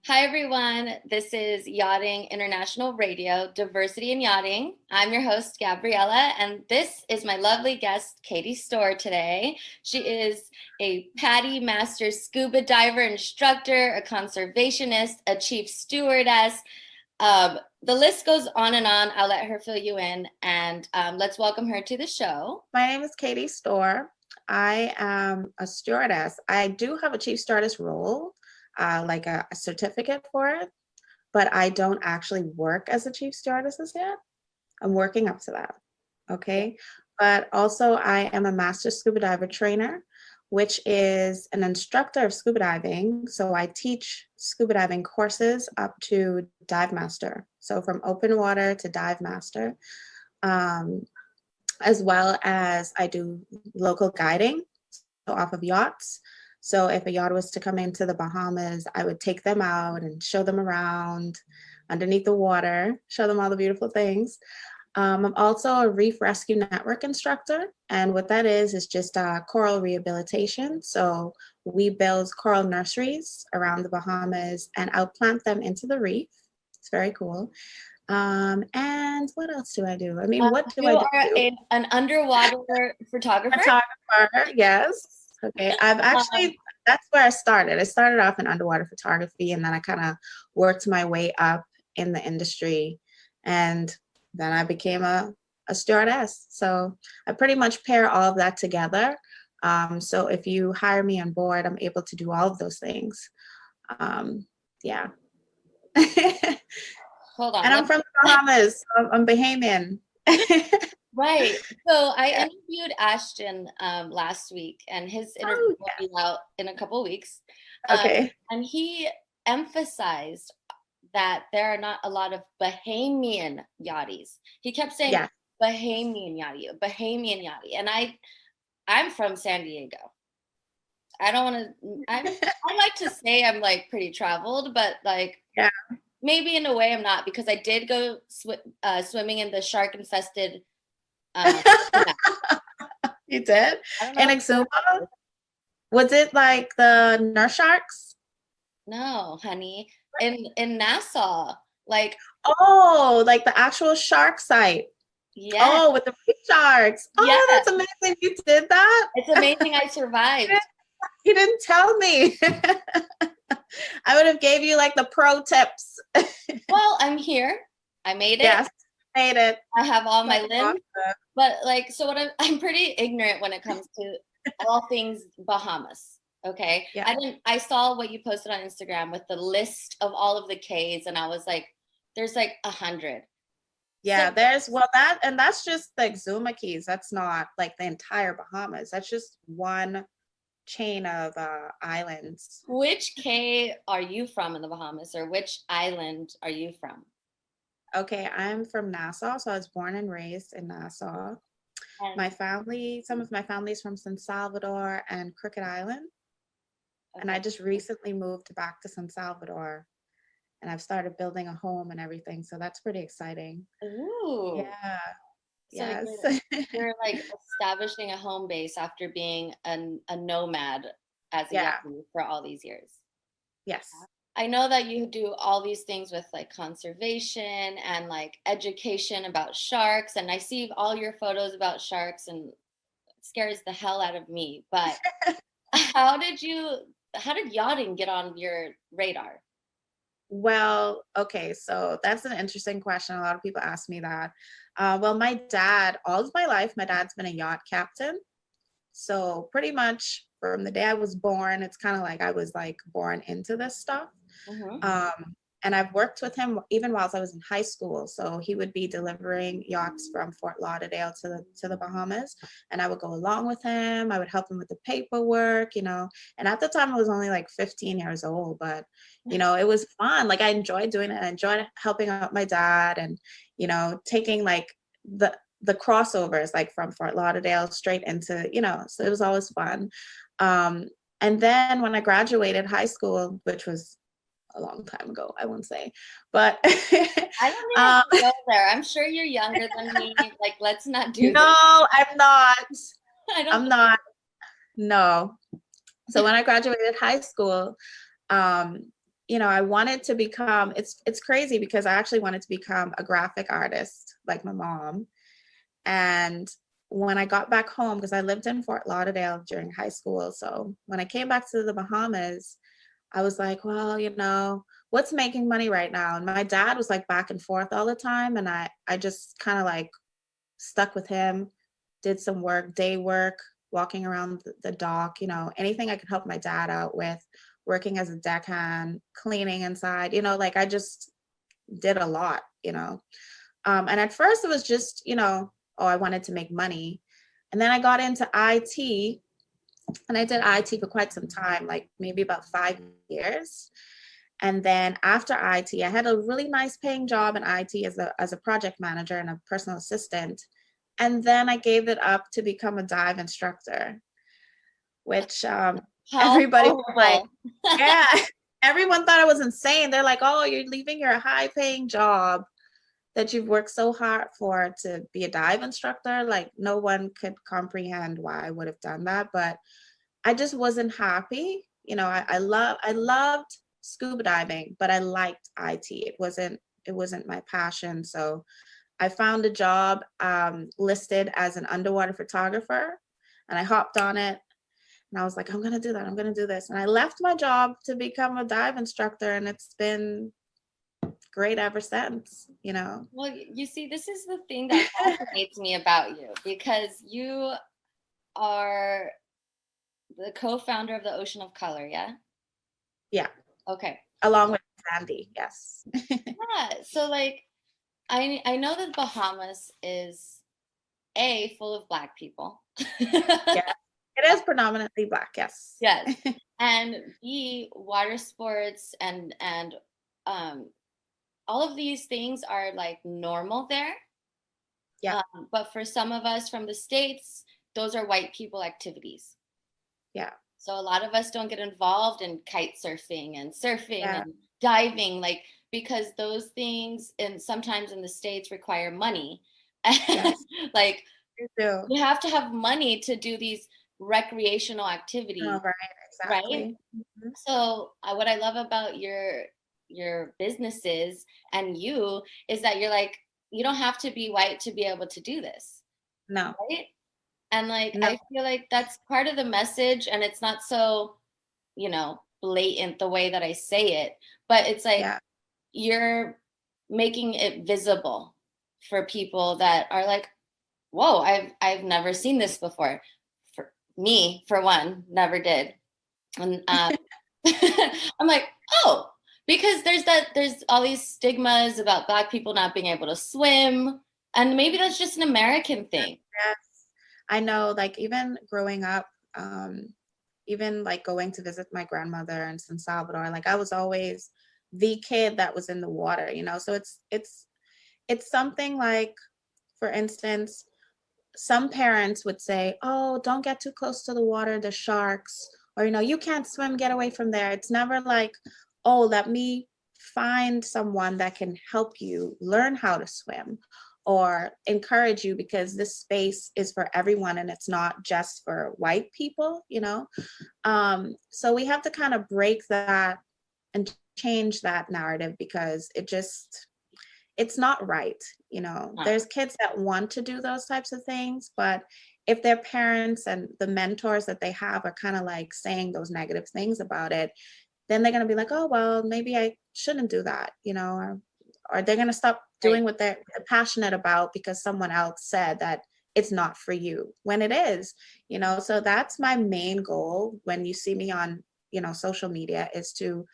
Hi, everyone. This is Yachting International Radio, Diversity in Yachting. I'm your host, Gabriela, and this is my lovely guest, Katie Storr, today. She is a PADI Master Scuba Diver Instructor, a conservationist, a Chief Stewardess. The list goes on and on. I'll let her fill you in, and let's welcome her to the show. My name is Katie Storr. I am a stewardess. I do have a Chief Stewardess role. Like a certificate for it, but I don't actually work as a chief stewardess as yet. I'm working up to that, okay? But also I am a master scuba diver trainer, which is an instructor of scuba diving. So I teach scuba diving courses up to dive master. So from open water to dive master, as well as I do local guiding, so off of yachts. So if a yacht was to come into the Bahamas, I would take them out and show them around underneath the water, show them all the beautiful things. I'm also a Reef Rescue Network instructor. And what that is just coral rehabilitation. So we build coral nurseries around the Bahamas and outplant them into the reef. It's very cool. And what else do I do? I mean, what do I do? You are an underwater photographer? Photographer, yes. Okay, I've actually, that's where I started. I started off in underwater photography, and then I kind of worked my way up in the industry, and then I became a stewardess. So I pretty much pair all of that together. So if you hire me on board, I'm able to do all of those things. Yeah. Hold on. And I'm from the Bahamas. So I'm Bahamian. Right. So I interviewed Ashton last week, and his interview will be out in a couple of weeks. Okay. And he emphasized that there are not a lot of Bahamian yachties. He kept saying Bahamian yachty, Bahamian yachty. And I'm from San Diego. I don't want to, I like to say I'm like pretty traveled, but like, maybe in a way I'm not, because I did go swimming in the shark infested. You did? In Exuma? Was it like the nurse sharks? No, honey. In Nassau. Like, oh, like the actual shark site. Yeah. Oh, with the reef sharks. Oh, yes. That's amazing. You did that? It's amazing I survived. You didn't tell me. I would have gave you like the pro tips. Well, I'm here. I made it. Yes, made it. I have all my limbs. But like, so what I'm pretty ignorant when it comes to all things Bahamas. Okay. Yeah. I saw what you posted on Instagram with the list of all of the Ks, and I was like, there's like 100. Yeah, that's just the Exuma Keys. That's not like the entire Bahamas. That's just one chain of islands. Which K are you from in the Bahamas, or which island are you from? Okay, I'm from Nassau, so I was born and raised in Nassau. My family, some of my family is from San Salvador and Crooked Island. Okay. And I just recently moved back to San Salvador, and I've started building a home and everything, so that's pretty exciting. Ooh. Yeah. So yes. you're like establishing a home base after being a nomad as a yachty for all these years. Yes. I know that you do all these things with like conservation and like education about sharks, and I see all your photos about sharks, and it scares the hell out of me. But how did yachting get on your radar? Well, okay, so that's an interesting question. A lot of people ask me that. Well, my dad, all of my life, my dad's been a yacht captain. So pretty much from the day I was born, it's kind of like I was like born into this stuff. Mm-hmm. And I've worked with him even while I was in high school. So he would be delivering yachts from Fort Lauderdale to the Bahamas, and I would go along with him. I would help him with the paperwork, and at the time I was only like 15 years old, but it was fun. Like I enjoyed doing it. I enjoyed helping out my dad, and taking like the crossovers like from Fort Lauderdale straight into, so it was always fun. And then when I graduated high school, which was a long time ago, I won't say, but I don't even go there. I'm sure you're younger than me. Like, let's not do no, this. I'm not. I'm not. No. So when I graduated high school, you know, I wanted to become, it's crazy because I actually wanted to become a graphic artist like my mom. And when I got back home, because I lived in Fort Lauderdale during high school. So when I came back to the Bahamas, I was like, well, you know, what's making money right now? And my dad was like back and forth all the time. And I just kind of like stuck with him, did some work, day work, walking around the dock, you know, anything I could help my dad out with, working as a deckhand, cleaning inside, you know, like I just did a lot, you know. And at first it was just, you know, oh, I wanted to make money. And then I got into IT, and I did IT for quite some time, like maybe about 5 years. And then after IT, I had a really nice paying job in IT as a project manager and a personal assistant. And then I gave it up to become a dive instructor, which How everybody was like, horrible. yeah, everyone thought I was insane. They're like, oh, you're leaving your high paying job that you've worked so hard for to be a dive instructor. Like no one could comprehend why I would have done that, but I just wasn't happy. You know, I loved scuba diving, but I liked IT. It wasn't my passion. So I found a job listed as an underwater photographer, and I hopped on it. And I was like, I'm gonna do that. I'm gonna do this. And I left my job to become a dive instructor, and it's been great ever since. You know. Well, you see, this is the thing that fascinates me about you, because you are the co-founder of the Ocean of Color, yeah? Yeah. Okay. Along with Sandy, yes. Yeah. So like I know that Bahamas is A, full of Black people. Yeah. It is predominantly Black, yes. Yes. And B, water sports and all of these things are like normal there. Yeah. But for some of us from the States, those are white people activities. Yeah. So a lot of us don't get involved in kite surfing and surfing Yeah. and diving, like, because those things and sometimes in the States require money. And Yes. like You do. you have to have money to do these recreational activities, Oh, right. right? Exactly. Mhm. So what I love about your businesses and you is that you're like, you don't have to be white to be able to do this, No. right? And like No. I feel like that's part of the message, and it's not so, blatant the way that I say it, but it's like Yeah. you're making it visible for people that are like, whoa, I've never seen this before. For me, for one, never did. And I'm like, oh, because there's all these stigmas about Black people not being able to swim, and maybe that's just an American thing. Yes. I know, like even growing up, even like going to visit my grandmother in San Salvador, like I was always the kid that was in the water, you know. So it's something like, for instance, some parents would say, oh, don't get too close to the water, the sharks, or, you know, you can't swim, get away from there. It's never like, oh, let me find someone that can help you learn how to swim or encourage you, because this space is for everyone and it's not just for white people, you know. So we have to kind of break that and change that narrative, because it's not right. You know, there's kids that want to do those types of things, but if their parents and the mentors that they have are kind of like saying those negative things about it, then they're going to be like, oh, well, maybe I shouldn't do that, you know, or they're going to stop doing what they're passionate about because someone else said that it's not for you, when it is, you know. So that's my main goal when you see me on, you know, social media, is to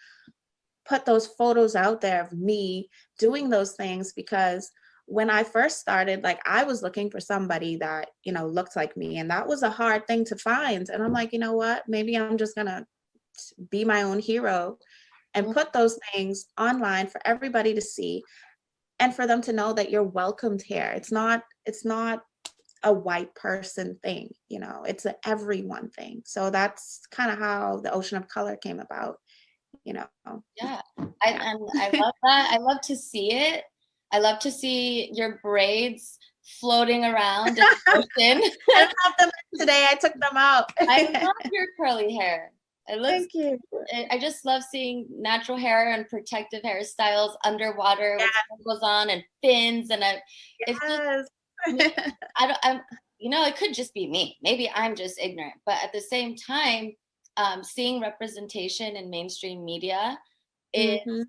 put those photos out there of me doing those things, because when I first started, like I was looking for somebody that, you know, looked like me, and that was a hard thing to find. And I'm like, you know what, maybe I'm just gonna be my own hero and put those things online for everybody to see, and for them to know that you're welcomed here. It's not a white person thing, you know, it's an everyone thing. So that's kind of how the Ocean of Color came about, you know. Yeah. I love that. I love to see it. I love to see your braids floating around in the ocean. I don't have them today. I took them out. I love your curly hair. It looks, Thank you. I just love seeing natural hair and protective hairstyles underwater with Yeah. sparkles on and fins. And it's just, Yes. I'm, it could just be me. Maybe I'm just ignorant. But at the same time, seeing representation in mainstream media is, Hmm.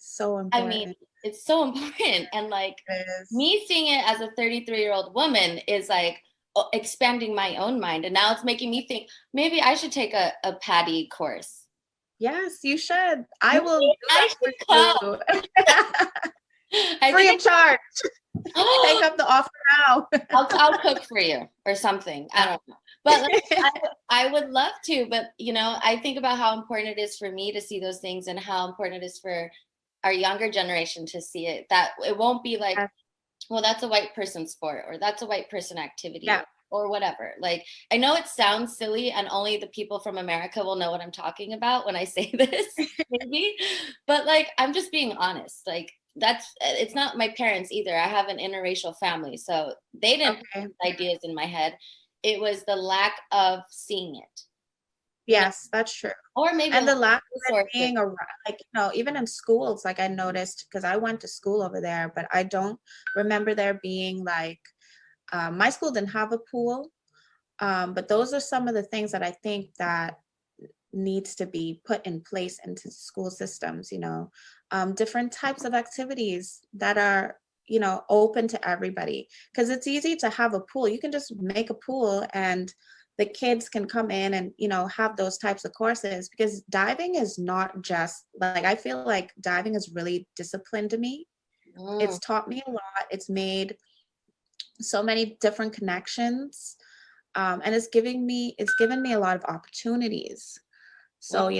So I mean, important. it's so important. And like It is. me seeing it as a 33-year-old woman is like expanding my own mind. And now it's making me think maybe I should take a Patty course. Yes, you should. I Maybe will do I that should come. for you. I Free think of charge. Take up the offer now. I'll cook for you or something. I don't know. But like, I would love to, but I think about how important it is for me to see those things and how important it is for our younger generation to see it. That it won't be like, well, that's a white person sport or that's a white person activity Yeah. or whatever. Like, I know it sounds silly and only the people from America will know what I'm talking about when I say this, maybe, but like, I'm just being honest. Like, it's not my parents either. I have an interracial family, so they didn't put these ideas in my head. It was the lack of seeing it. Yes, that's true. Or maybe And the lack of it resources. being around, like, even in schools, like I noticed, because I went to school over there, but I don't remember there being like, my school didn't have a pool. But those are some of the things that I think that needs to be put in place into school systems, different types of activities that are, open to everybody. Because it's easy to have a pool. You can just make a pool and the kids can come in and, have those types of courses, because diving is not just like, I feel like diving is really disciplined to me. It's taught me a lot. It's made so many different connections. And it's given me a lot of opportunities. So,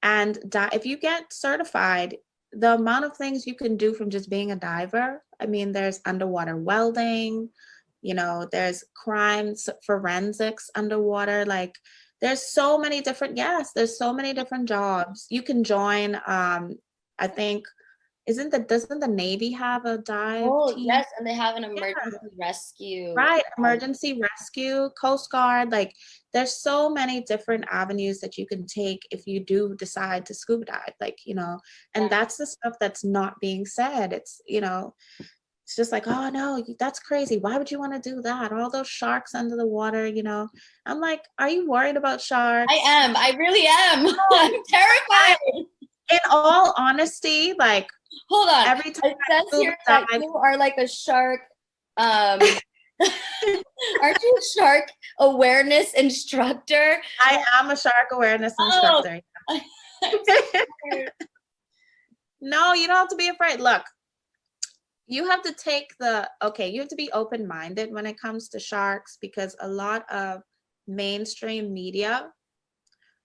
and if you get certified, the amount of things you can do from just being a diver, I mean, there's underwater welding, there's crimes forensics underwater. Like, there's so many different jobs you can join. I think, doesn't the Navy have a dive team? Yes, and they have an emergency rescue. Right, emergency rescue, Coast Guard. Like, there's so many different avenues that you can take if you do decide to scuba dive, like, and that's the stuff that's not being said. It's just like, oh no, that's crazy. Why would you want to do that? All those sharks under the water, I'm like, are you worried about sharks? I really am. I'm terrified. In all honesty, like, hold on. Every time it says here that you are like a shark. Aren't you a shark awareness instructor? I am a shark awareness instructor. No, you don't have to be afraid. Look, you have to you have to be open-minded when it comes to sharks, because a lot of mainstream media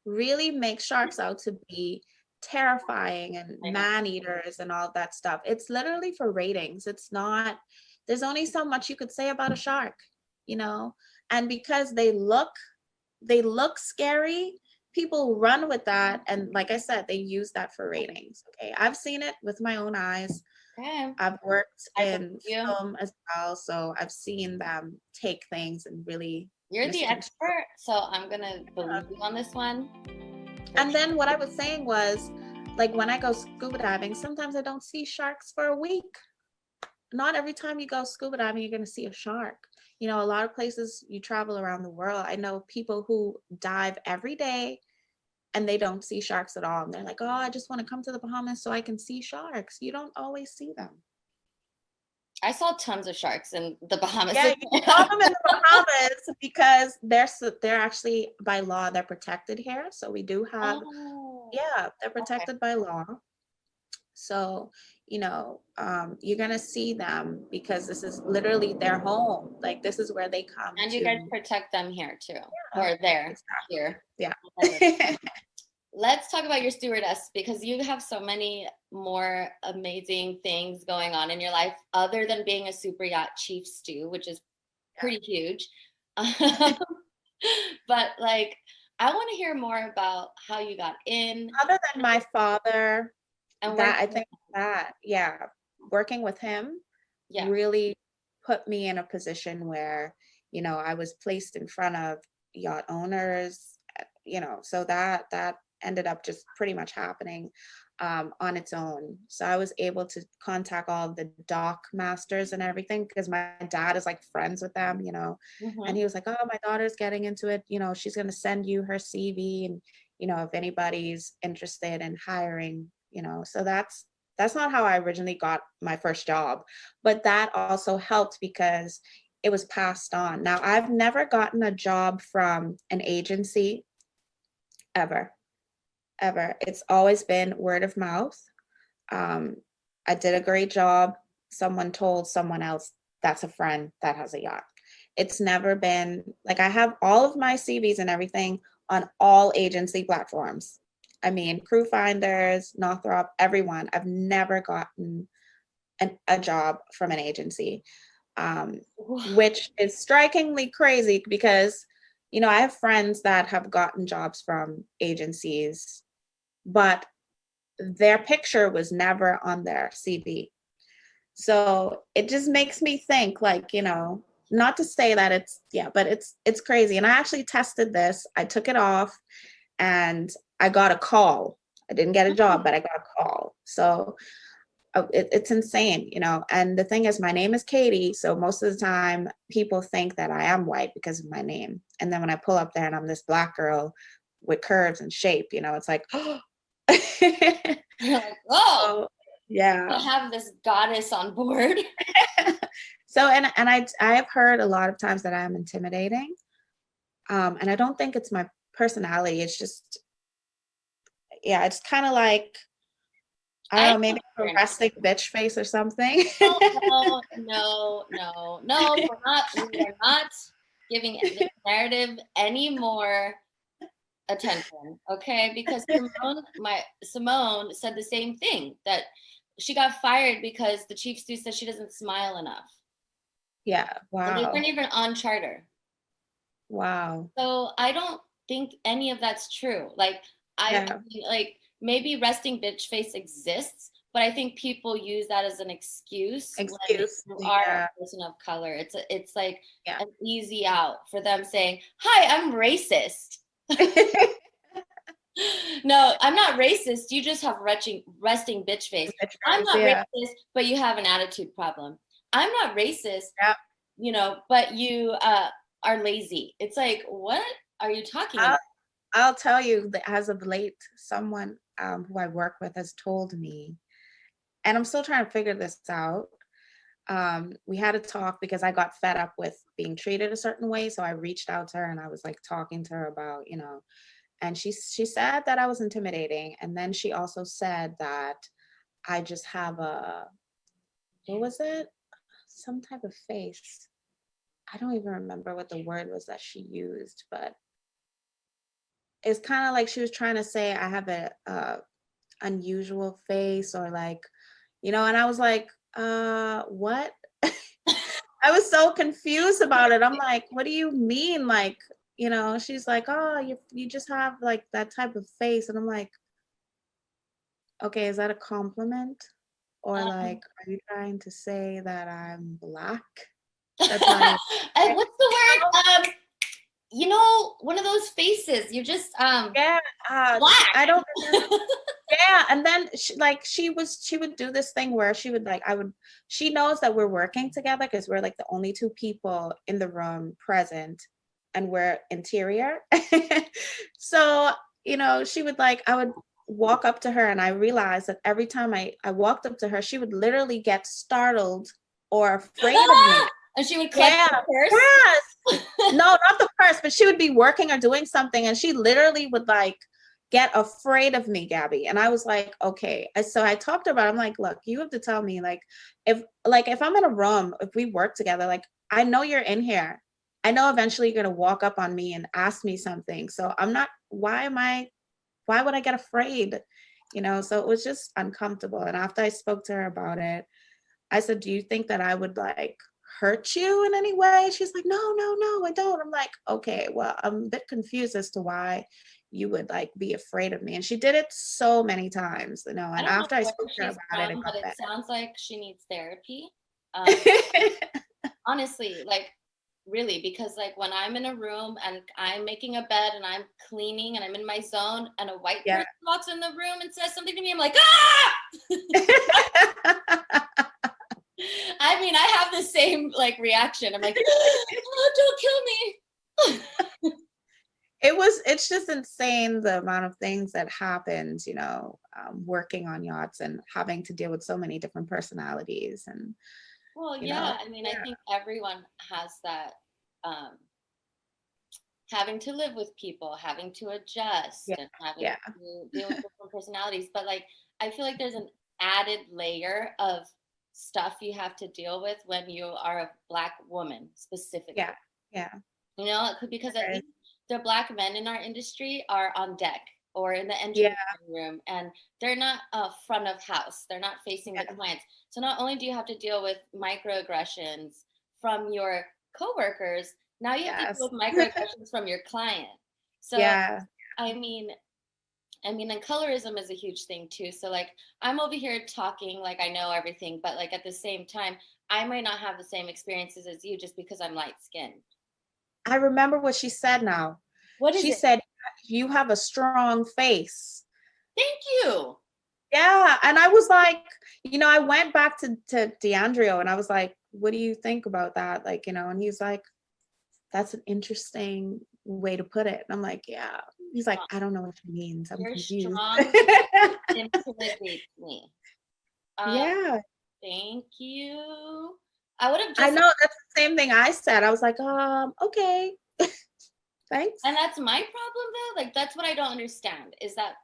really make sharks out to be terrifying and man-eaters and all that stuff. It's literally for ratings. It's not, there's only so much you could say about a shark, and because they look scary, people run with that, and like I said, they use that for ratings. Okay, I've seen it with my own eyes. I've worked in film as well, so I've seen them take things and really. You're the expert, so I'm gonna believe you on this one. And then what I was saying was, like, when I go scuba diving, sometimes I don't see sharks for a week. Not every time you go scuba diving, you're going to see a shark. A lot of places you travel around the world, I know people who dive every day and they don't see sharks at all. And they're like, oh, I just want to come to the Bahamas so I can see sharks. You don't always see them. I saw tons of sharks in the Bahamas. Yeah, you saw them in the Bahamas because they're actually, by law, they're protected here. So we do have, they're protected by law. So, you're going to see them because this is literally their home. Like, this is where they come. And you guys protect them here too, or there, here. Yeah. Let's talk about your stewardess, because you have so many more amazing things going on in your life other than being a super yacht chief stew, which is pretty huge. But like, I want to hear more about how you got in. Other than my father, and I think working with him really put me in a position where, I was placed in front of yacht owners, so that ended up just pretty much happening on its own. So I was able to contact all of the dock masters and everything because my dad is like friends with them, and he was like, oh, my daughter's getting into it, she's going to send you her CV, and if anybody's interested in hiring, so that's not how I originally got my first job, but that also helped because it was passed on. Now, I've never gotten a job from an agency ever. It's always been word of mouth. I did a great job. Someone told someone else that's a friend that has a yacht. It's never been like, I have all of my CVs and everything on all agency platforms. I mean, Crew Finders, Northrop, everyone. I've never gotten a job from an agency, which is strikingly crazy because, I have friends that have gotten jobs from agencies, but their picture was never on their CV. So it just makes me think, like, not to say that but it's crazy. And I actually tested this. I took it off and I got a call. I didn't get a job, but I got a call. So it's insane, and the thing is, my name is Katie, so most of the time people think that I am white because of my name, and then when I pull up there and I'm this Black girl with curves and shape, it's like, oh. You're like, oh, so, yeah, I have this goddess on board. so and I have heard a lot of times that I am intimidating, and I don't think it's my personality. It's just, it's kind of like, I don't know, maybe a resting bitch face or something. No. We are not giving the narrative any more attention, okay? Because Simone said the same thing, that she got fired because the chief stew said she doesn't smile enough. Yeah, wow. And they weren't even on charter. Wow. So I don't think any of that's true. Like, maybe resting bitch face exists, but I think people use that as an excuse when you are a person of color. It's like an easy out for them saying, hi, I'm racist. No, I'm not racist. You just have resting bitch face. I'm not racist, but you have an attitude problem. I'm not racist, but you are lazy. It's like, what are you talking about? I'll tell you that as of late, someone who I work with has told me, and I'm still trying to figure this out. We had a talk because I got fed up with being treated a certain way. So I reached out to her and I was like talking to her about, and she said that I was intimidating. And then she also said that I just have what was it? Some type of face. I don't even remember what the word was that she used, but it's kind of like she was trying to say I have a unusual face, or like, and I was like, what? I was so confused about it. I'm like, what do you mean? Like, she's like, oh, you just have like that type of face. And I'm like, okay, is that a compliment? Or like, are you trying to say that I'm Black? That's what's the word? One of those faces. You're just Black. I don't yeah, and then she would do this thing where she would like, she knows that we're working together because we're like the only two people in the room present and we're interior. So, she would like, I would walk up to her and I realized that every time I walked up to her, she would literally get startled or afraid of me. And she would clutch the purse? Yes. No, not the purse, but she would be working or doing something and she literally would like get afraid of me, Gabby. And I was like, okay. So I talked to her about it. I'm like, look, you have to tell me, like, if I'm in a room, if we work together, like, I know you're in here. I know eventually you're going to walk up on me and ask me something. So why would I get afraid? So it was just uncomfortable. And after I spoke to her about it, I said, do you think that I would like hurt you in any way? She's like, no, I don't. I'm like, okay, well, I'm a bit confused as to why you would like be afraid of me. And she did it so many times, and after I spoke to her about it, but it sounds like she needs therapy. Honestly, like, really, because like when I'm in a room and I'm making a bed and I'm cleaning and I'm in my zone and a white Yeah. person walks in the room and says something to me, I'm like, ah! I mean, I have the same like reaction. I'm like, oh, don't kill me. It's just insane the amount of things that happens, working on yachts and having to deal with so many different personalities and, Well, you yeah, know, I mean, I yeah, think everyone has that, having to live with people, having to adjust yeah, and having yeah, to deal with different personalities. But like, I feel like there's an added layer of stuff you have to deal with when you are a Black woman specifically. yeah, yeah. Because at Okay. least the Black men in our industry are on deck or in the Yeah, engineering room, and they're not front of house. They're not facing the yeah, clients. So not only do you have to deal with microaggressions from your coworkers, now you have to yes. deal with microaggressions from your client. So Yeah. I mean, and colorism is a huge thing too. So like I'm over here talking like I know everything, but like at the same time, I might not have the same experiences as you just because I'm light skinned. I remember what she said now. What is She it? said, you have a strong face. Thank you. Yeah. And I was like, I went back to DeAndrio and I was like, what do you think about that? Like, and he's like, that's an interesting way to put it. And I'm like, yeah. He's like, I don't know what she means. I'm You're confused. strong intimidates me. Uh, Yeah. Thank you. I would have I just, know that's the same thing I said. I was like, okay. and Thanks. that's my problem though. Like that's what I don't understand is that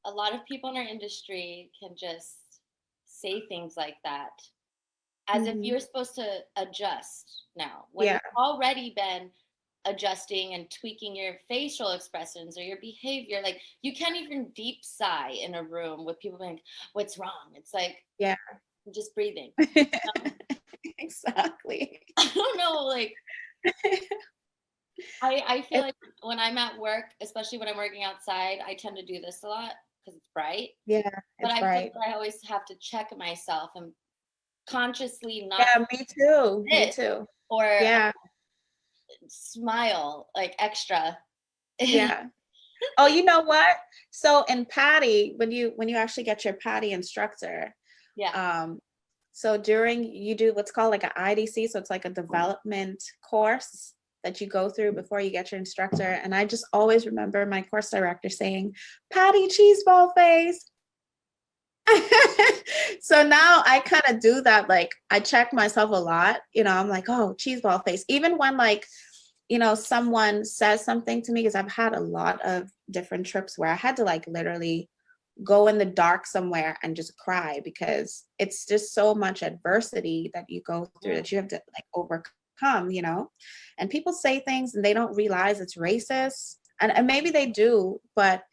a lot of people in our industry can just say things like that as if Hmm. you're supposed to adjust now when Yeah. you've already been adjusting and tweaking your facial expressions or your behavior. Like you can't even deep sigh in a room with people being, what's wrong? It's like, Yeah. I'm just breathing. Exactly. I don't know, like I feel It, like when I'm at work, especially when I'm working outside, I tend to do this a lot because it's bright. yeah, But it's I feel bright. like I always have to check myself and consciously not Yeah, me too. Me this too. or Yeah. smile like extra. Yeah. Oh, you know what? So in Patty, when you actually get your Patty instructor, Yeah. um, so during you do what's called like an IDC, so it's like a development course that you go through before you get your instructor. And I just always remember my course director saying, Patty cheeseball face. So now I kind of do that. Like I check myself a lot, I'm like, oh, cheeseball face. Even when like, someone says something to me, because I've had a lot of different trips where I had to like literally go in the dark somewhere and just cry because it's just so much adversity that you go through that you have to like overcome, and people say things and they don't realize it's racist. And maybe they do, but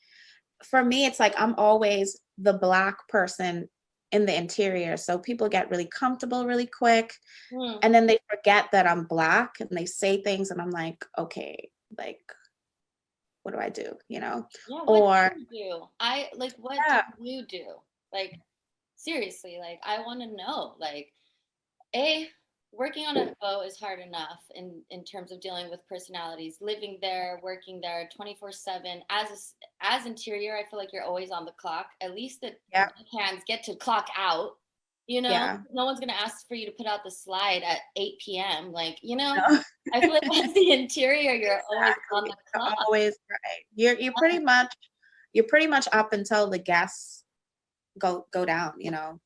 for me, it's like I'm always the Black person in the interior. So people get really comfortable really quick. Hmm. And then they forget that I'm Black and they say things and I'm like, okay, like, what do I do? Yeah, what Or, do you do? What do yeah, you do? Like, seriously, like, I want to know. Like, A, working on a boat is hard enough in terms of dealing with personalities. Living there, working there 24/7. As interior, I feel like you're always on the clock. At least the yeah, hands get to clock out. yeah. No one's gonna ask for you to put out the slide at 8 p.m. Like, No, I feel like as the interior, you're always on exactly. the You're clock. always right. You're pretty much up until the guests go down,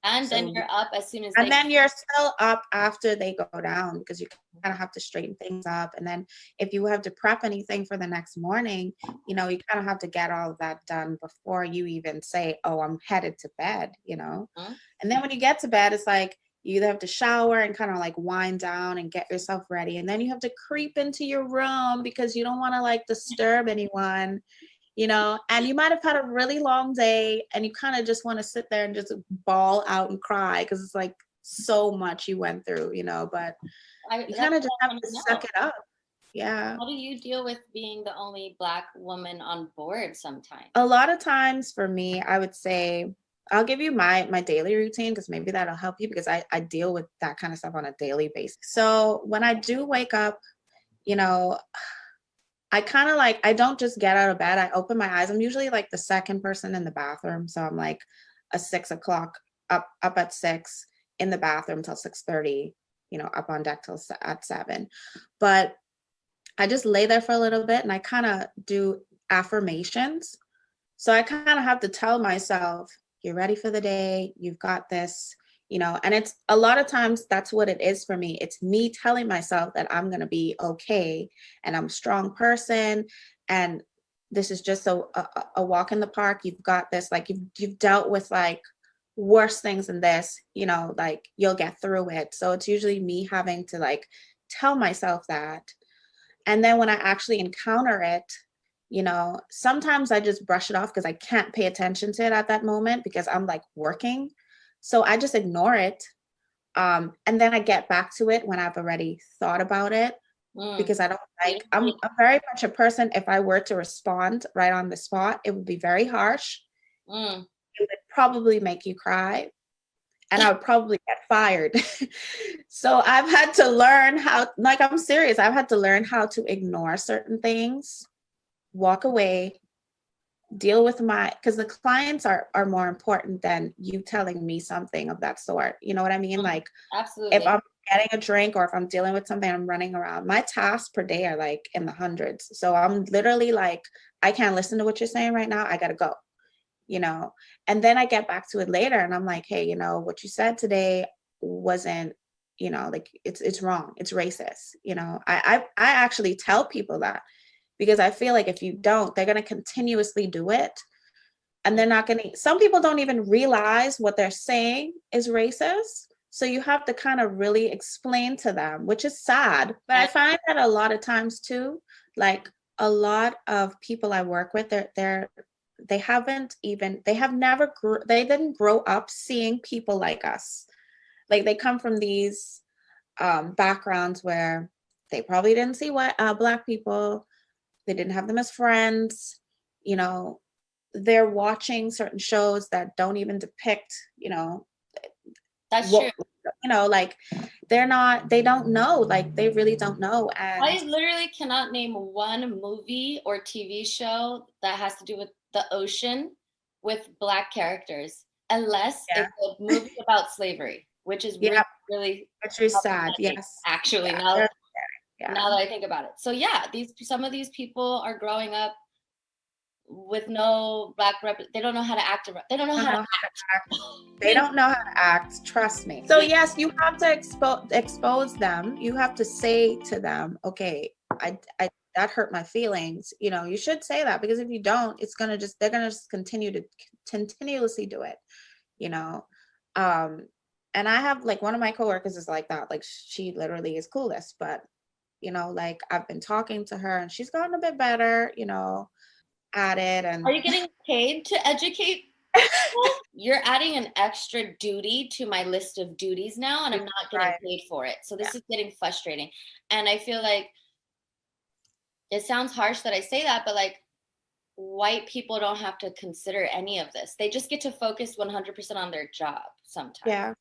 And then So you're up as soon as and they then you're still up after they go down because you kind of have to straighten things up. And then if you have to prep anything for the next morning, you kind of have to get all of that done before you even say, oh, I'm headed to bed. Mhm. And then when you get to bed, it's like you either have to shower and kind of like wind down and get yourself ready. And then you have to creep into your room because you don't want to like disturb anyone. And you might have had a really long day and you kind of just want to sit there and just bawl out and cry because it's like so much you went through, but you That's kind of what just I have want to to suck know. it up. Yeah. How do you deal with being the only Black woman on board sometimes? A lot of times for me, I would say I'll give you my daily routine because maybe that'll help you because I deal with that kind of stuff on a daily basis. So when I do wake up, you know, I kind of like, I don't just get out of bed. I open my eyes. I'm usually like the second person in the bathroom. So I'm like a 6 o'clock up at 6 in the bathroom till 6:30, up on deck till at 7. But I just lay there for a little bit and I kind of do affirmations. So I kind of have to tell myself, you're ready for the day. You've got this, and it's a lot of times that's what it is for me. It's me telling myself that I'm going to be okay and I'm a strong person. And this is just a walk in the park. You've got this, like you've dealt with like worse things than this, like you'll get through it. So it's usually me having to like tell myself that. And then when I actually encounter it, sometimes I just brush it off because I can't pay attention to it at that moment because I'm like working. So I just ignore it. And then I get back to it when I've already thought about it because I don't like, I'm very much a person, if I were to respond right on the spot, it would be very harsh. It would probably make you cry. And I would probably get fired. So I've had to learn how, like, I'm serious. I've had to learn how to ignore certain things, walk away, deal with because the clients are more important than you telling me something of that sort. You know what I mean? Like, absolutely. If I'm getting a drink or if I'm dealing with something, I'm running around. My tasks per day are like in the hundreds. So I'm literally like, I can't listen to what you're saying right now. I got to go. And then I get back to it later and I'm like, hey, what you said today wasn't, like it's wrong. It's racist. I actually tell people that because I feel like if you don't, they're going to continuously do it. And they're not going to, some people don't even realize what they're saying is racist. So you have to kind of really explain to them, which is sad. But I find that a lot of times too, like a lot of people I work with, they didn't grow up seeing people like us. Like they come from these backgrounds where they probably didn't see Black people. They didn't have them as friends. They're watching certain shows that don't even depict, that's true. Like they don't know, like they really don't know. And I literally cannot name one movie or TV show that has to do with the ocean with Black characters, unless it's a movie about slavery, which is really which is sad. Yes, actually, now that I think about it. So some of these people are growing up with no Black they don't know how to act. They don't know how to act. They don't know how to act. Trust me. So yes, you have to expose them. You have to say to them, okay, I that hurt my feelings. You should say that because if you don't, they're gonna just continuously do it. And I have like one of my coworkers is like that. Like she literally is clueless, but like I've been talking to her and she's gotten a bit better. At it. And are you getting paid to educate people? You're adding an extra duty to my list of duties now, and I'm not getting paid for it. So this is getting frustrating. And I feel like it sounds harsh that I say that, but like white people don't have to consider any of this. They just get to focus 100% on their job sometimes. Yeah.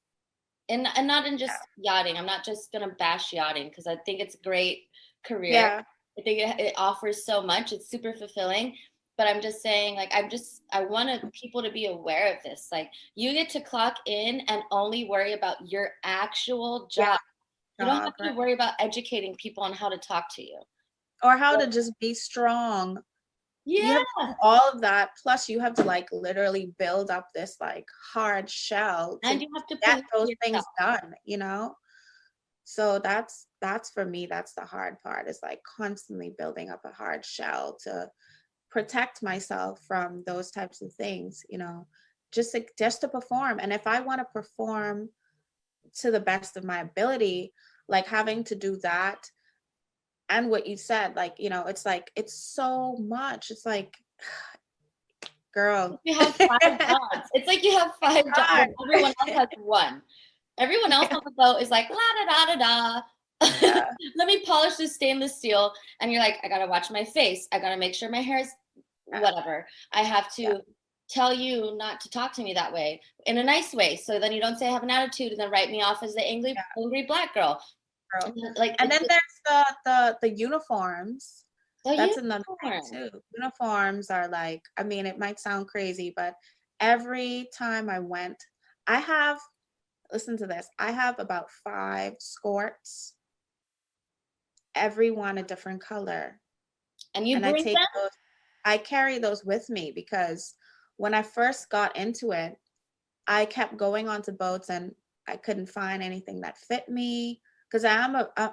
And not in just yachting. I'm not just gonna bash yachting because I think it's a great career. Yeah. I think it offers so much. It's super fulfilling. But I'm just saying, like, I wanted people to be aware of this. Like, you get to clock in and only worry about your actual job. You don't have to worry about educating people on how to talk to you. Or how to just be strong. Yeah. You have to do all of that. Plus, you have to like literally build up this like hard shell and you have to get those things done, So that's for me, that's the hard part, is like constantly building up a hard shell to protect myself from those types of things, just to perform. And if I want to perform to the best of my ability, like having to do that and what you said, like, it's like, it's so much. It's like, girl, you have 5 jobs. It's like you have 5 jobs. Everyone else has 1. Everyone else on the boat is like, la da da da da. Yeah. Let me polish this stainless steel. And you're like, I gotta watch my face. I gotta make sure my hair is whatever. I have to tell you not to talk to me that way in a nice way. So then you don't say I have an attitude and then write me off as the angry black girl. Like, and then there's the uniforms. the That's another uniform. thing too. Uniforms are like, I mean, it might sound crazy, but every time I went, I have, listen to this, I have about 5 skirts, every one a different color. And you And I bring take them? those, I carry those with me because when I first got into it, I kept going onto boats and I couldn't find anything that fit me because I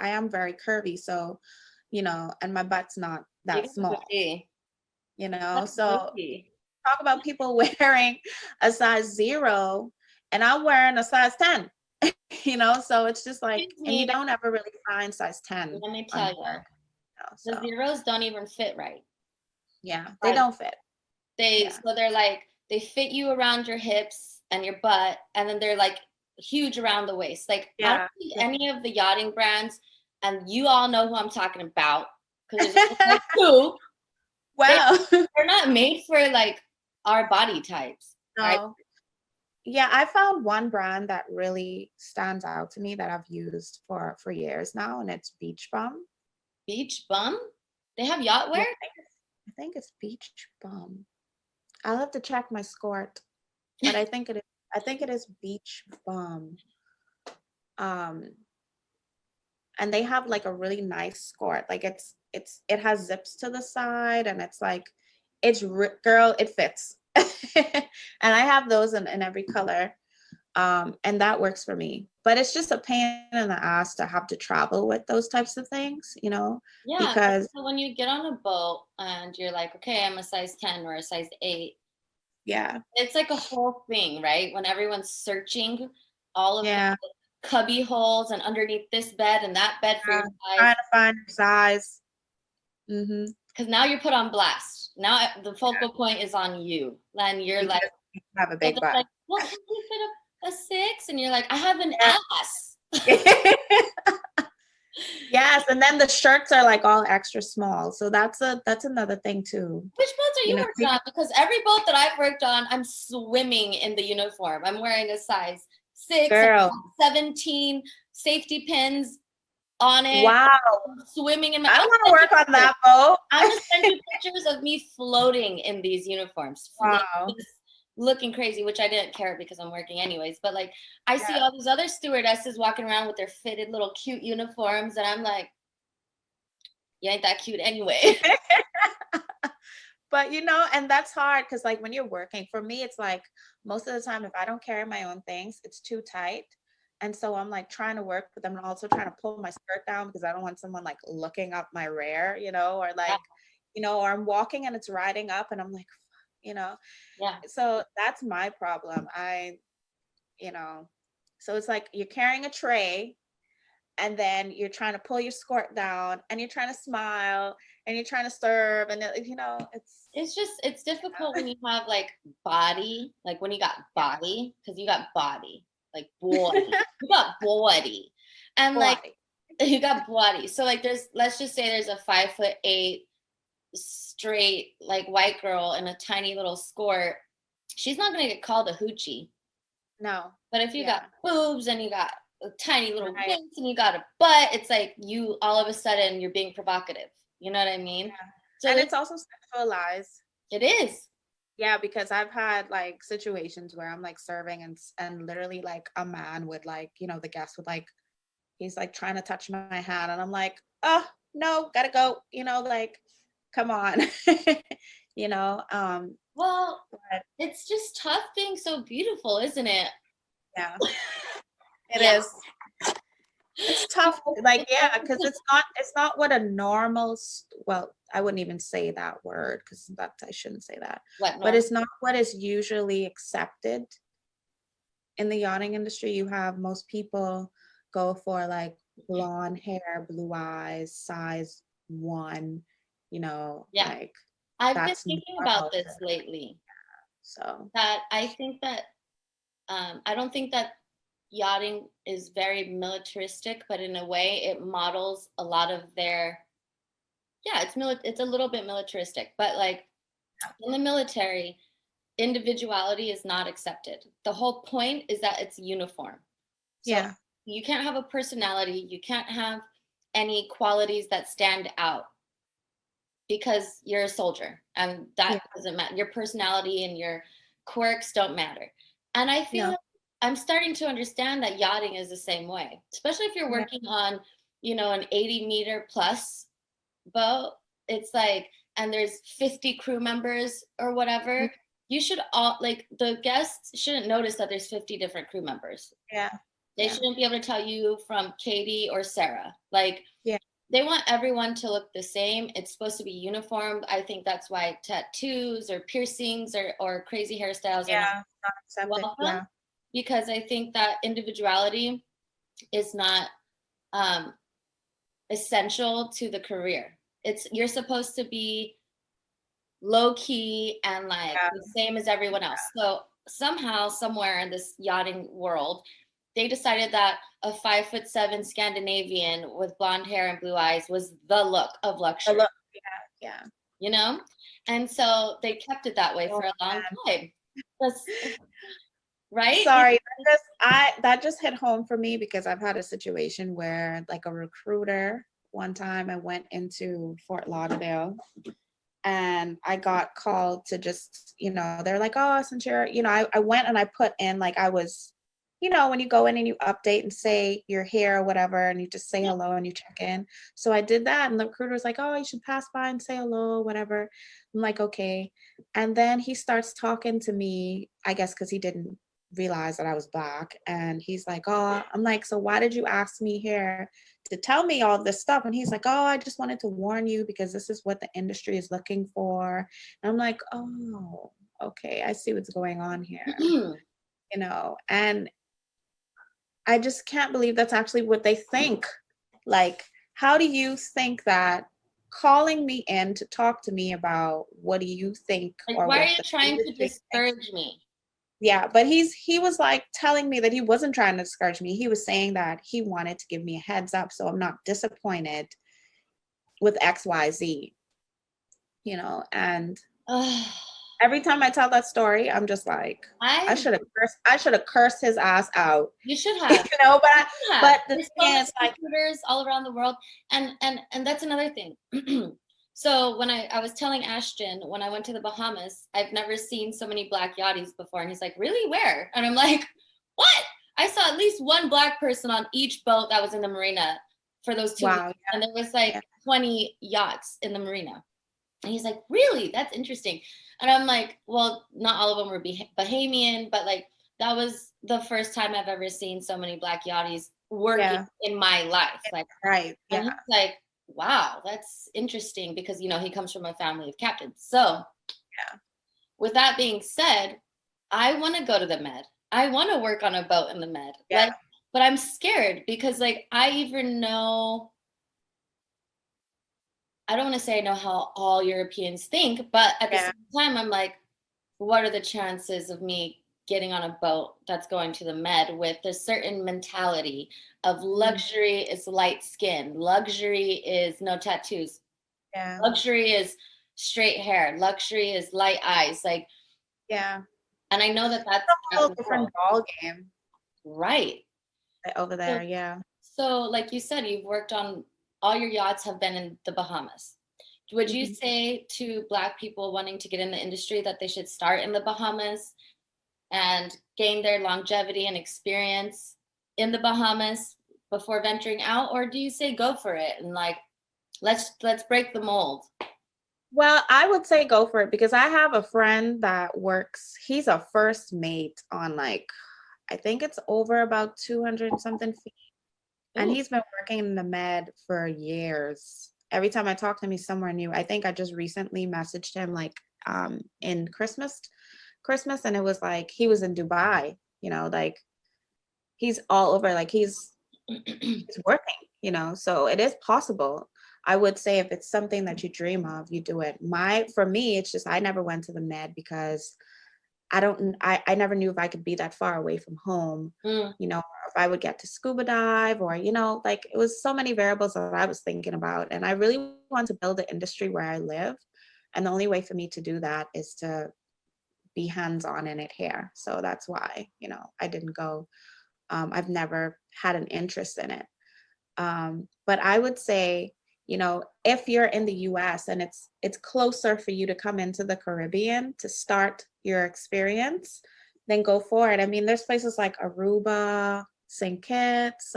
am very curvy, so you know, and my butt's not You that got a small, booty. you know. That's So booty. talk about people wearing a size 0 and I'm wearing a size 10, you know, so it's just like, Excuse and you me, don't ever really find size 10 let me tell on you, board, you know, the so zeros don't even fit right. yeah, they don't fit. Yeah. So they're like, they fit you around your hips and your butt, and then they're like huge around the waist. Like, I don't Yeah. see any of the yachting brands, and you all know who I'm talking about because there's like two. Well, They're not made for like our body types. Right? no. Yeah, I found one brand that really stands out to me that I've used for years now, and it's Beach Bum. Beach bum? They have yacht Yeah, wear? I think it's Beach Bum. I'll have to check my skirt, but I think it is Beach Bum. Um, and they have like a really nice skirt. Like it has zips to the side, and it's like girl, it fits. And I have those in every color. And that works for me. But it's just a pain in the ass to have to travel with those types of things, you know, Yeah, because so when you get on a boat and you're like, okay, I'm a size 10 or a size 8, yeah, it's like a whole thing, right? When everyone's searching all of the yeah, cubby holes and underneath this bed and that bed for your size, trying to find size. Mm-hmm. because now you're put on blast. Now the focal point is on you, and you're like, Because you have a so big they're butt. like, well, how do you fit a 6? And you're like, I have an ass. Yeah. Yes, and then the shirts are like all extra small. So that's another thing too. Which boats are You you know, working on? Because every boat that I've worked on, I'm swimming in the uniform. I'm wearing a size 6 and girl. 17 safety pins on it. Wow. I'm swimming in my. I want to work on that boat. I'm gonna send you pictures of me floating in these uniforms, like Wow. just looking crazy, which I didn't care because I'm working anyways. But like, I see Yeah. all these other stewardesses walking around with their fitted little cute uniforms, and I'm like, you ain't that cute anyway. But you know, and that's hard because like when you're working, for me, it's like most of the time if I don't carry my own things, it's too tight. And so I'm like trying to work, but I'm also trying to pull my skirt down because I don't want someone like looking up my rear, you know, or like, you know, or I'm walking and it's riding up and I'm like, you know. Yeah. So that's my problem. You know, so it's like you're carrying a tray and then you're trying to pull your skirt down and you're trying to smile and you're trying to serve and you know It's difficult when you have like body, like when you got body, because you got body, like body, you got body, and like body. you got body. So like let's just say there's a 5'8" straight like white girl in a tiny little skirt. She's not gonna get called a hoochie. No. But if you Yeah. got boobs and you got a tiny little Right. waist and you got a butt, it's like you all of a sudden you're being provocative. You know what I mean? Yeah. So And it's also sexualized. it is. Yeah, because I've had like situations where I'm like serving and literally like a man would like, you know, the guest would like, he's like trying to touch my hand and I'm like, oh no, gotta go, you know, like, come on. You know, Well, but it's just tough being so beautiful, isn't it? yeah, it Yeah. is. It's tough, like, yeah, because it's not what a normal, well, I wouldn't even say that word because that I shouldn't say that, What but normal? it's not what is usually accepted in the yachting industry. You have most people go for like blonde hair, blue eyes, size 1, you know, Yeah. like I've been that's thinking normal about this lately. so That I think that I don't think that yachting is very militaristic, but in a way it models a lot of their it's a little bit militaristic, but like in the military, individuality is not accepted. The whole point is that it's uniform. So Yeah. you can't have a personality, you can't have any qualities that stand out because you're a soldier and that doesn't matter. Your personality and your quirks don't matter. And I feel No. like I'm starting to understand that yachting is the same way, especially if you're Yeah. working on, an 80-meter plus boat. It's like, and there's 50 crew members or whatever. You should all, like, the guests shouldn't notice that there's 50 different crew members. Yeah. They shouldn't be able to tell you from Katie or Sarah. Like, Yeah. they want everyone to look the same. It's supposed to be uniform. I think that's why tattoos or piercings or crazy hairstyles are Yeah. Not not accepted. welcome, Yeah. because I think that individuality is not essential to the career. You're supposed to be low key and like the same as everyone else. So somehow, somewhere in this yachting world, they decided that a 5'7" Scandinavian with blonde hair and blue eyes was the look of luxury. Yeah. And so they kept it that way for a long time. Right? Sorry, that just hit home for me because I've had a situation where, like, a recruiter, one time I went into Fort Lauderdale and I got called to just, they're like, oh, since you're, I went and I put in, like, I was, when you go in and you update and say you're here or whatever, and you just say hello and you check in. So I did that, and the recruiter was like, oh, you should pass by and say hello, whatever. I'm like, okay. And then he starts talking to me, I guess because he didn't realize that I was Black. And he's like, oh, I'm like, so why did you ask me here to tell me all this stuff? And he's like, oh, I just wanted to warn you because this is what the industry is looking for. And I'm like, oh, okay, I see what's going on here. And I just can't believe that's actually what they think. Like, how do you think that calling me in to talk to me about what do you think, like, or why are what you the trying to industry discourage thinks? me? Yeah, but he was like telling me that he wasn't trying to discourage me. He was saying that he wanted to give me a heads up so I'm not disappointed with XYZ, and every time I tell that story, I'm just like, I should have cursed his ass out. You should have. But the There's thing so is, many like, recruiters all around the world, and that's another thing. So when I was telling Ashton, when I went to the Bahamas, I've never seen so many Black yachties before, and he's like, really, where? And I'm like, what? I saw at least one Black person on each boat that was in the marina for those 2 weeks, and there was like 20 yachts in the marina. And he's like, really? That's interesting. And I'm like, well, not all of them were Bahamian, but like, that was the first time I've ever seen so many Black yachties working in my life. Like, right. And he's like, wow, that's interesting because, he comes from a family of captains. So with that being said, I want to go to the Med. I want to work on a boat in the Med. Like, but I'm scared because, like, I even know, I don't want to say I know how all Europeans think, but at the same time, I'm like, what are the chances of me getting on a boat that's going to the Med with a certain mentality of luxury is light skin, luxury is no tattoos, luxury is straight hair, luxury is light eyes, like, and I know that that's a whole different ball game, right over there. So like you said, you've worked on, all your yachts have been in the Bahamas. Would you say to Black people wanting to get in the industry that they should start in the Bahamas and gain their longevity and experience in the Bahamas before venturing out? Or do you say go for it and, like, let's break the mold? Well, I would say go for it because I have a friend that works, he's a first mate on, like, I think it's over about 200 something feet. And he's been working in the Med for years. Every time I talk to him, he's somewhere new. I think I just recently messaged him, like, in Christmas, and it was like he was in Dubai, like, he's all over, like, he's working, so it is possible. I would say if it's something that you dream of, you do it. For me, it's just I never went to the Med because I never knew if I could be that far away from home, or if I would get to scuba dive, or, like, it was so many variables that I was thinking about. And I really want to build an industry where I live. And the only way for me to do that is to be hands-on in it here. So that's why, you know, I didn't go. I've never had an interest in it. But I would say, you know, if you're in the US and it's closer for you to come into the Caribbean to start your experience, then go for it. I mean, there's places like Aruba, St. Kitts,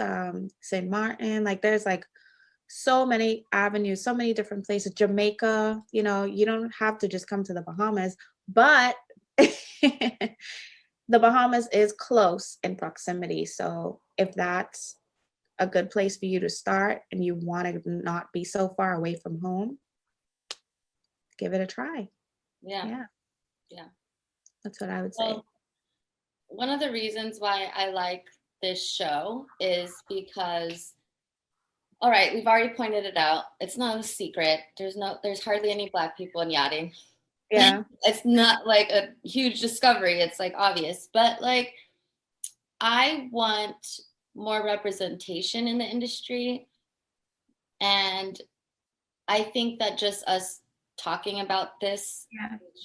St. Martin, like there's like so many avenues, so many different places. Jamaica, you know, you don't have to just come to the Bahamas, but the Bahamas is close in proximity. So if that's a good place for you to start and you want to not be so far away from home, give it a try. Yeah. That's what I would say. Well, one of the reasons why I like this show is because, all right, we've already pointed it out. It's not a secret. There's hardly any Black people in yachting. Yeah. It's not like a huge discovery. It's like obvious, but like I want more representation in the industry. And I think that just us talking about this,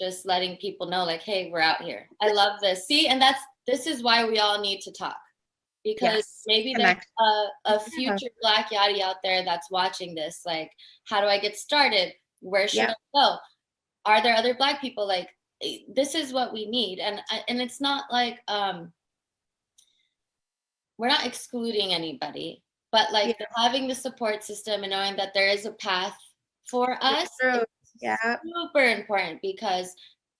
just letting people know like, hey, we're out here. I love this. See, and this is why we all need to talk, because maybe there's a future Black yachty out there that's watching this. Like, how do I get started? Where should I go? Are there other Black people? Like, this is what we need. And it's not like, we're not excluding anybody, but like having the support system and knowing that there is a path for us is super important, because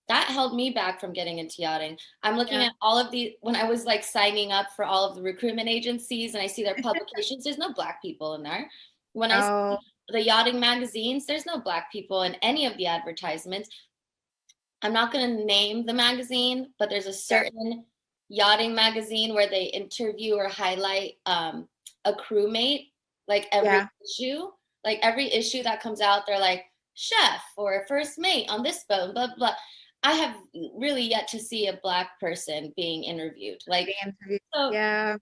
that held me back from getting into yachting. I'm looking at all of when I was like signing up for all of the recruitment agencies and I see their publications, there's no Black people in there. When I see the yachting magazines, there's no Black people in any of the advertisements. I'm not going to name the magazine, but there's a certain yachting magazine where they interview or highlight a crewmate, like every issue. Like every issue that comes out, they're like, chef or first mate on this boat, blah, blah. I have really yet to see a Black person being interviewed. Like, so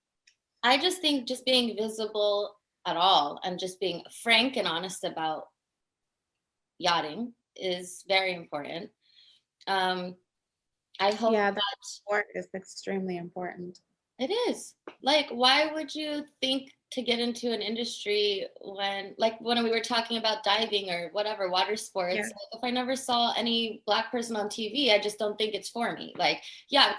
I just think just being visible at all and just being frank and honest about yachting is very important. I hope that support is extremely important. It is. Like, why would you think to get into an industry when we were talking about diving or whatever, water sports, like, if I never saw any Black person on TV, I just don't think it's for me. Like,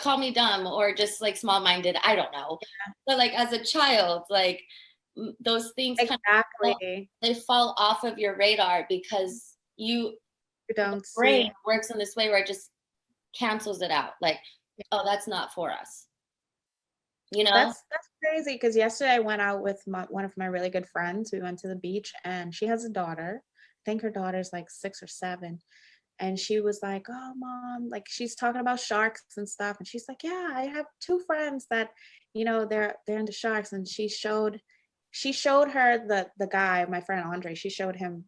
call me dumb or just like small-minded, I don't know. But like as a child, like those things kind of they fall off of your radar because you don't brain works in this way where it just cancels it out. Like, oh, that's not for us. You know, that's crazy, because yesterday I went out with one of my really good friends. We went to the beach and she has a daughter. I think her daughter's like 6 or 7. And she was like, oh, Mom, like she's talking about sharks and stuff. And she's like, yeah, I have 2 friends that, you know, they're into sharks. And she showed her the guy, my friend Andre, she showed him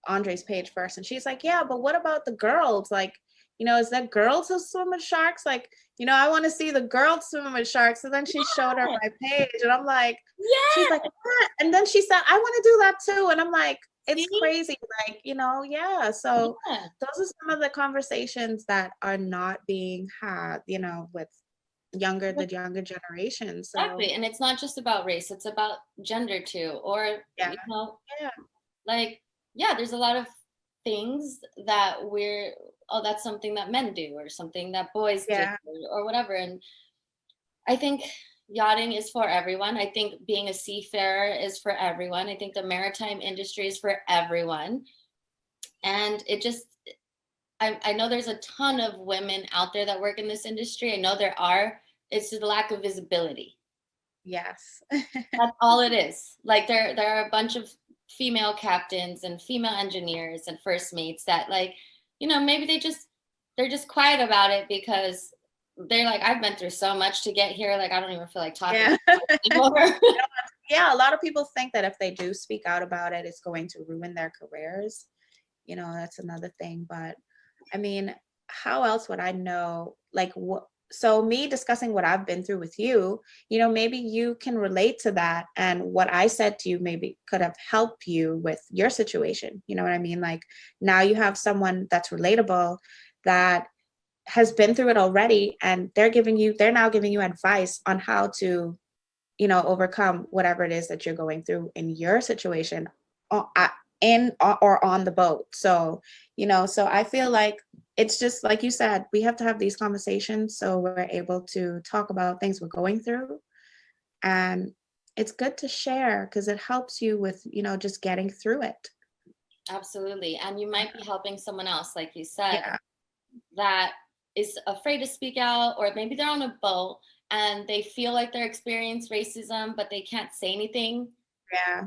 Andre's page first. And she's like, yeah, but what about the girls? Like, you know, is there girls who swim with sharks? Like, you know, I want to see the girls swim with sharks. So then she showed her my page and I'm like, she's like, what? And then she said, I want to do that too. And I'm like, it's crazy. Like, you know, So those are some of the conversations that are not being had, you know, with the younger generations. So. Exactly. And it's not just about race, it's about gender too. Or, you know, like, there's a lot of things that that's something that men do or something that boys do or whatever. And I think yachting is for everyone. I think being a seafarer is for everyone. I think the maritime industry is for everyone. And it just, I know there's a ton of women out there that work in this industry. I know there are. It's the lack of visibility. Yes. That's all it is. Like there are a bunch of female captains and female engineers and first mates that, like, you know, maybe they're just quiet about it because they're like, I've been through so much to get here. Like, I don't even feel like talking about it anymore. A lot of people think that if they do speak out about it, it's going to ruin their careers. You know, that's another thing. But I mean, how else would I know? Like, so me discussing what I've been through with you, you know, maybe you can relate to that. And what I said to you maybe could have helped you with your situation. You know what I mean? Like now you have someone that's relatable, that has been through it already, and they're now giving you advice on how to, overcome whatever it is that you're going through in your situation, or on the boat. So, so I feel like it's just like you said, we have to have these conversations so we're able to talk about things we're going through. And it's good to share because it helps you with, just getting through it. Absolutely. And you might be helping someone else, like you said, Yeah. that is afraid to speak out, or maybe they're on a boat and they feel like they're experiencing racism, but they can't say anything. Yeah.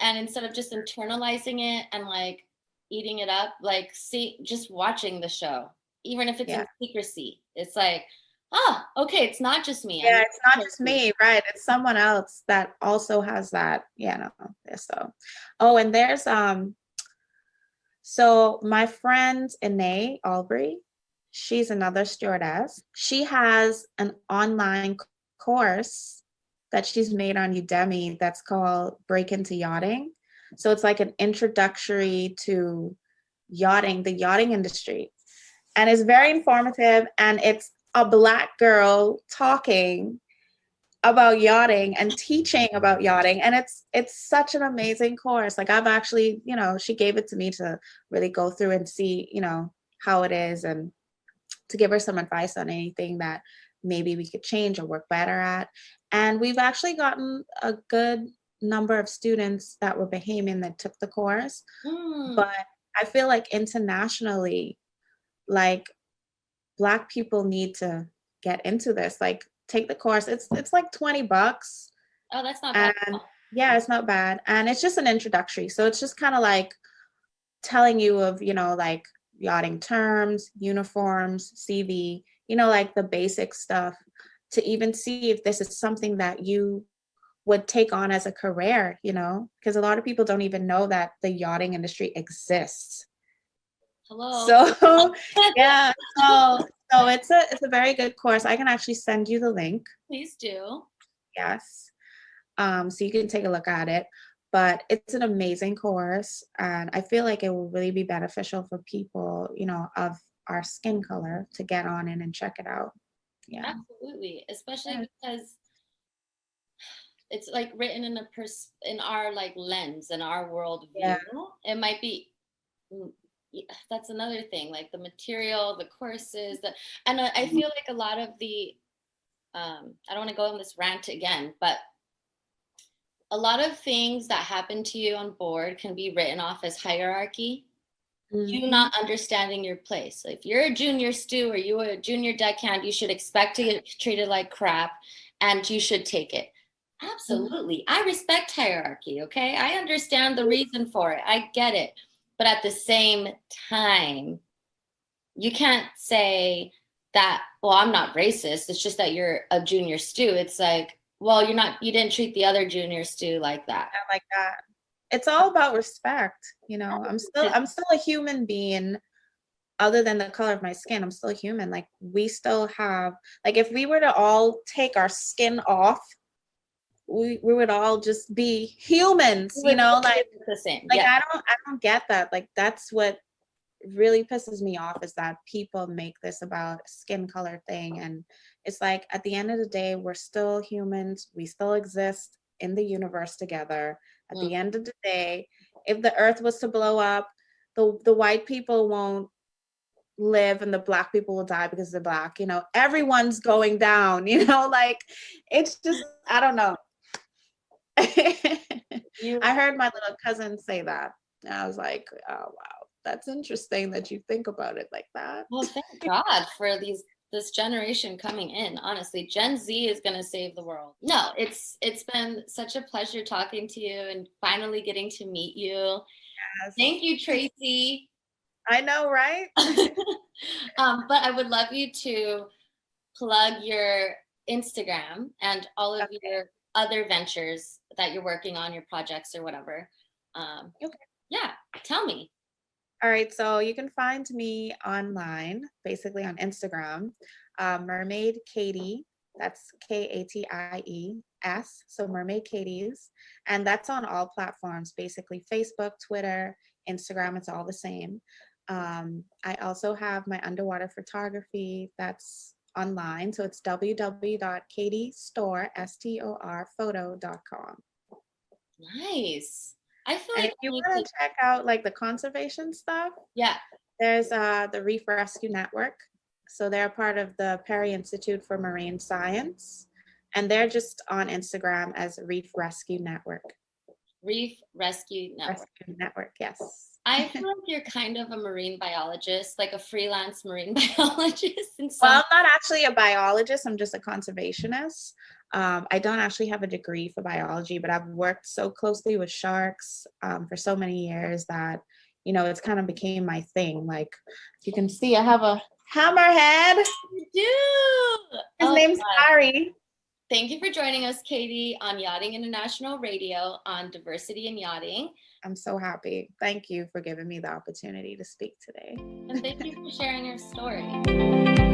And instead of just internalizing it and like eating it up, like just watching the show, even if it's in secrecy, it's like, oh, okay, it's not just me. Yeah, it's not just me, right? It's someone else that also has that, so. Oh, and there's so my friend Ine Albury, she's another stewardess. She has an online course that she's made on Udemy that's called Break Into Yachting. So it's like an introductory to yachting, the yachting industry. And it's very informative, and it's a Black girl talking about yachting and teaching about yachting, and it's such an amazing course. Like, I've actually, she gave it to me to really go through and see, how it is, and to give her some advice on anything that maybe we could change or work better at. And we've actually gotten a good number of students that were Bahamian that took the course. But I feel like internationally, like, Black people need to get into this, like, take the course. It's like $20. Oh, that's not bad. And yeah, it's not bad. And it's just an introductory. So it's just kind of like telling you of, like yachting terms, uniforms, CV, like the basic stuff, to even see if this is something that you would take on as a career, because a lot of people don't even know that the yachting industry exists. Hello. So yeah, so it's a very good course. I can actually send you the link. Please do. Yes. So you can take a look at it. But it's an amazing course, and I feel like it will really be beneficial for people, of our skin color to get on in and check it out. Yeah. Absolutely. Especially because it's like written in our like lens and our world view. Yeah. It might be, that's another thing, like the material, the courses, and I feel like a lot of the, I don't want to go on this rant again, but a lot of things that happen to you on board can be written off as hierarchy. You not understanding your place. So if you're a junior stew or you are a junior deckhand, you should expect to get treated like crap, and you should take it. Absolutely. I respect hierarchy, okay? I understand the reason for it. I get it. But at the same time, you can't say that, well, I'm not racist. It's just that you're a junior stew. It's like, well, you didn't treat the other junior stew like that. Not like that. It's all about respect, I'm still a human being. Other than the color of my skin, I'm still human. Like, we still have, like, if we were to all take our skin off, we would all just be humans, like the same. Like, I don't get that. Like, that's what really pisses me off, is that people make this about a skin color thing. And it's like, at the end of the day, we're still humans. We still exist in the universe together. At the end of the day, if the earth was to blow up, the white people won't live and the Black people will die because they're Black. Everyone's going down. Like, it's just, I don't know. I heard my little cousin say that, and I was like, oh wow, that's interesting that you think about it like that. Well, thank God for this generation coming in. Honestly, Gen Z is going to save the world. No, it's been such a pleasure talking to you and finally getting to meet you. Yes. Thank you, Tracy. I know, right? But I would love you to plug your Instagram and all of your other ventures that you're working on, your projects or whatever. Yeah, tell me. All right, so you can find me online, basically on Instagram, Mermaid Katie. That's KATIES. So Mermaid Katie's, and that's on all platforms, basically Facebook, Twitter, Instagram. It's all the same. I also have my underwater photography that's online. So it's www.katiestorr.photo.com. Nice. I feel And like if I you need want to, to check out like the conservation stuff, yeah. there's the Reef Rescue Network. So they're part of the Perry Institute for Marine Science. And they're just on Instagram as Reef Rescue Network. Reef Rescue Network. Rescue Network, yes. I feel like you're kind of a marine biologist, like a freelance marine biologist in Well, some. I'm not actually a biologist. I'm just a conservationist. I don't actually have a degree for biology, but I've worked so closely with sharks for so many years that, you know, it's kind of became my thing. Like, you can see, I have a hammerhead. You do. His Oh name's my God. Harry. Thank you for joining us, Katie, on Yachting International Radio on diversity and yachting. I'm so happy. Thank you for giving me the opportunity to speak today. And thank you for sharing your story.